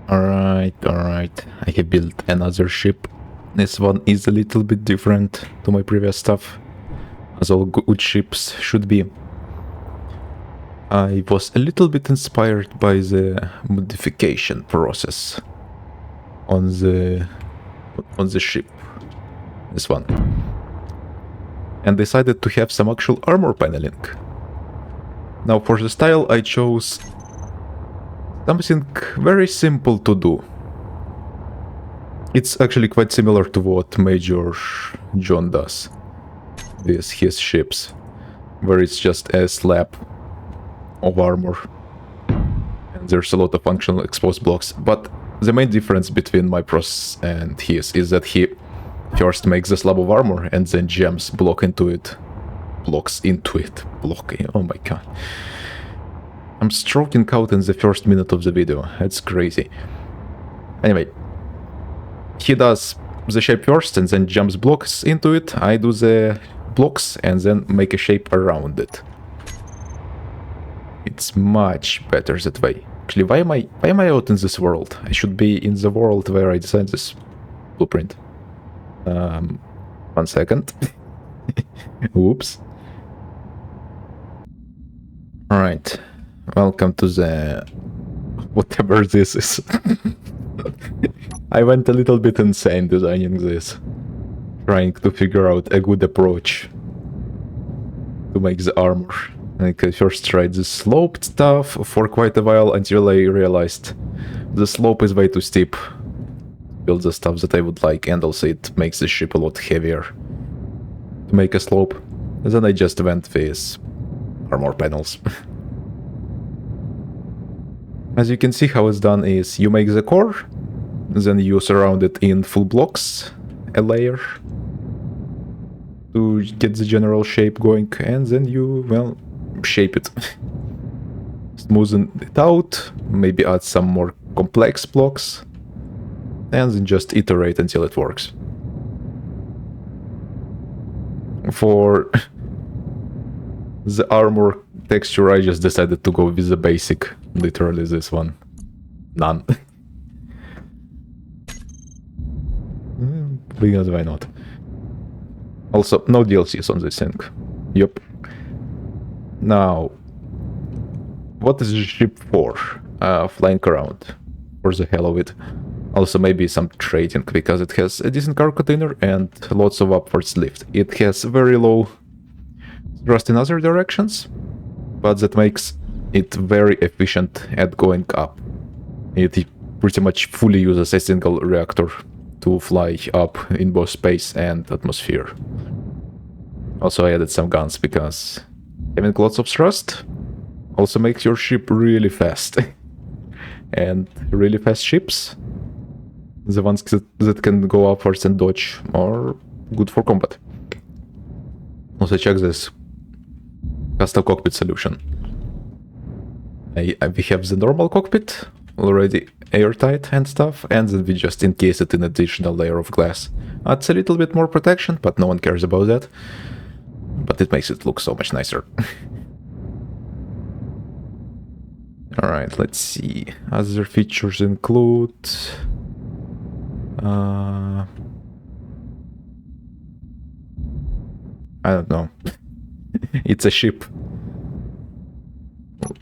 Alright. I have built another ship. This one is a little bit different to my previous stuff, as all good ships should be. I was a little bit inspired by the modification process on the ship, this one, and decided to have some actual armor paneling. Now for the style I chose something very simple to do. It's actually quite similar to what Major John does with his ships, where it's just a slab of armor and there's a lot of functional exposed blocks. But the main difference between my process and his is that he first makes a slab of armor and then jams blocks into it. Oh my god. I'm stroking out in the first minute of the video. That's crazy. Anyway, he does the shape first and then jumps blocks into it. I do the blocks and then make a shape around it. It's much better that way. Actually, why am I out in this world? I should be in the world where I designed this blueprint. 1 second. Whoops. Alright. Welcome to the... whatever this is. I went a little bit insane designing this. Trying to figure out a good approach to make the armor. Like, I first tried the sloped stuff for quite a while until I realized the slope is way too steep to build the stuff that I would like, and also it makes the ship a lot heavier to make a slope. And then I just went with armor panels. As you can see, how it's done is you make the core, then you surround it in full blocks, a layer, to get the general shape going, and then you, well, shape it. Smoothen it out, maybe add some more complex blocks, and then just iterate until it works. For the armor texture, I just decided to go with the basic, literally this one. None. Because why not? Also, no DLCs on this thing. Yup. Now, what is the ship for? Flying around. For the hell of it. Also maybe some trading, because it has a decent cargo container and lots of upwards lift. It has very low thrust in other directions, but that makes it very efficient at going up. It pretty much fully uses a single reactor to fly up in both space and atmosphere. Also I added some guns because having lots of thrust also makes your ship really fast. And really fast ships, the ones that can go upwards and dodge, are good for combat. Also check this custom cockpit solution. We have the normal cockpit, already airtight and stuff, and then we just encase it in an additional layer of glass. That's a little bit more protection, but no one cares about that. But it makes it look so much nicer. Alright, let's see. Other features include... I don't know. It's a ship.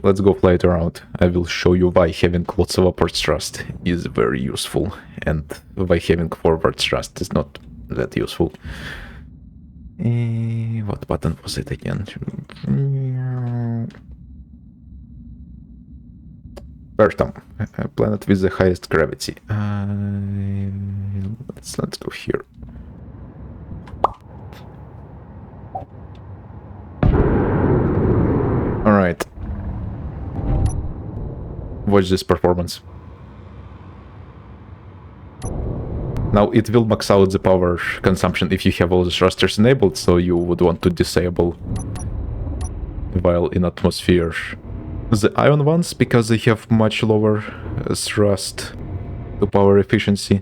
Let's go fly it around. I will show you why having lots of upward thrust is very useful, and why having forward thrust is not that useful. What button was it again? Eartham, a planet with the highest gravity. Let's go here. Alright. Watch this performance. Now it will max out the power consumption if you have all the thrusters enabled, so you would want to disable while in atmosphere the ion ones, because they have much lower thrust to power efficiency.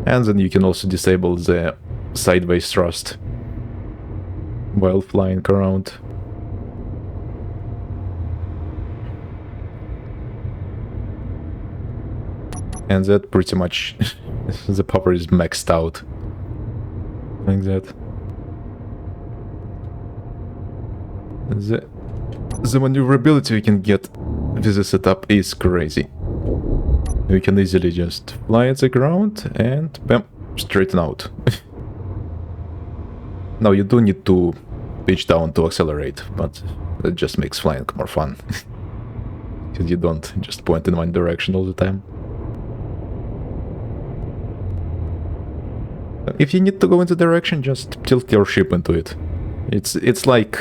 And then you can also disable the sideways thrust while flying around. And that pretty much the power is maxed out. Like that. The maneuverability we can get with the setup is crazy. We can easily just fly at the ground and bam, straighten out. Now you do need to pitch down to accelerate, but that just makes flying more fun. Because you don't just point in one direction all the time. If you need to go into direction, just tilt your ship into it. It's like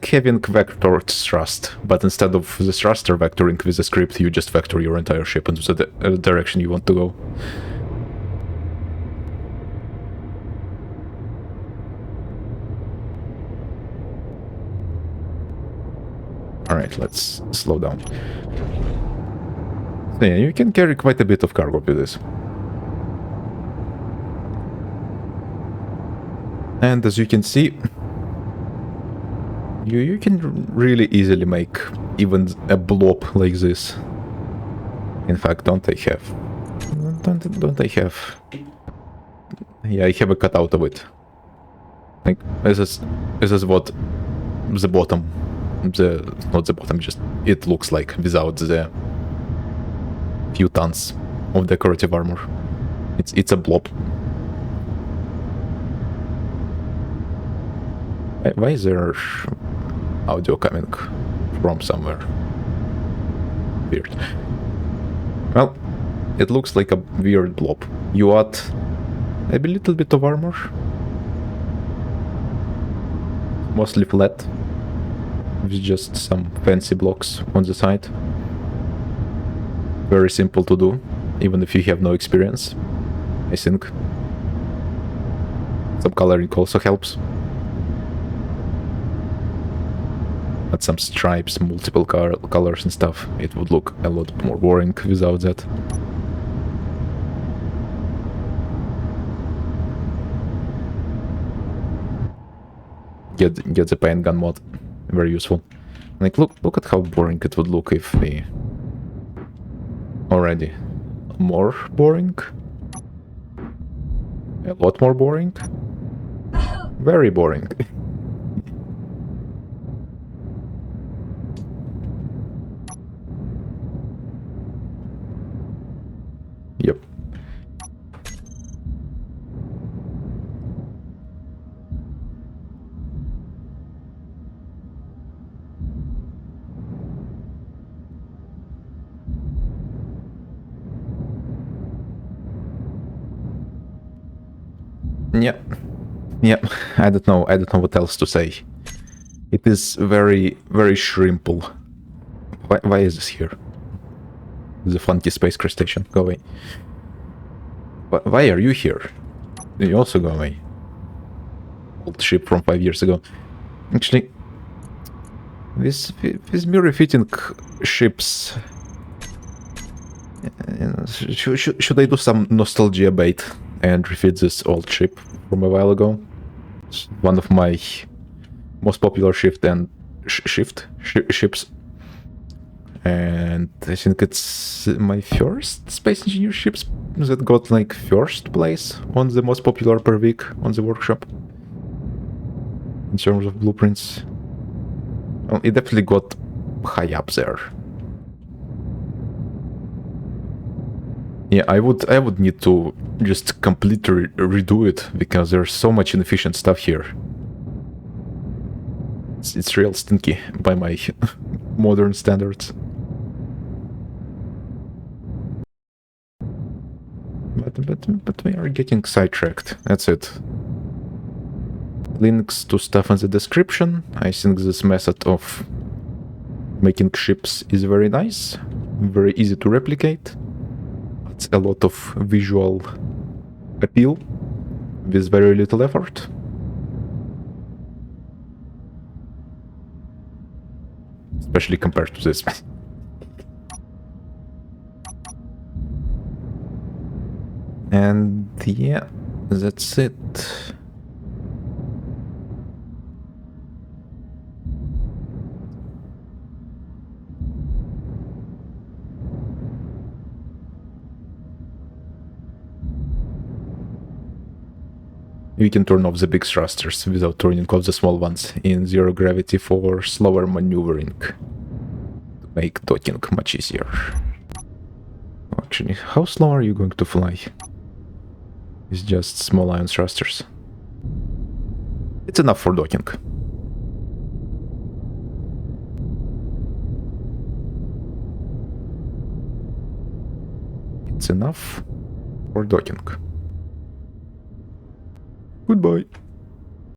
having vector thrust, but instead of the thruster vectoring with the script, you just vector your entire ship into the direction you want to go. Alright, let's slow down. So yeah, you can carry quite a bit of cargo with this. And as you can see, you can really easily make even a blob like this. In fact, don't I have? Don't I have? Yeah, I have a cutout of it. Like this is what the bottom, not the bottom, just it looks like without the few tons of decorative armor. It's a blob. Why is there audio coming from somewhere? Weird. Well, it looks like a weird blob. You add a little bit of armor. Mostly flat. With just some fancy blocks on the side. Very simple to do, even if you have no experience, I think. Some coloring also helps. Add some stripes, multiple colors and stuff. It would look a lot more boring without that. Get the paint gun mod. Very useful. Like, look at how boring it would look if we... Already more boring? A lot more boring? Very boring. Yep. Yeah, I don't know what else to say. It is very, very shrimple. Why is this here? The funky space crustacean, go away. Why are you here? You also go away. Old ship from 5 years ago. Actually, these mirror fitting ships... Should I do some nostalgia bait and refit this old ship from a while ago? It's one of my most popular ships, and I think it's my first space engineer ships that got like first place on the most popular per week on the workshop in terms of blueprints. Well, it definitely got high up there. Yeah, I would need to just completely redo it because there's so much inefficient stuff here. It's real stinky by my modern standards. But we are getting sidetracked. That's it. Links to stuff in the description. I think this method of making ships is very nice, very easy to replicate. It's a lot of visual appeal with very little effort. Especially compared to this. And yeah, that's it. You can turn off the big thrusters without turning off the small ones in zero gravity for slower maneuvering. To make docking much easier. Actually, how slow are you going to fly? It's just small ion thrusters. It's enough for docking. It's enough for docking. Goodbye.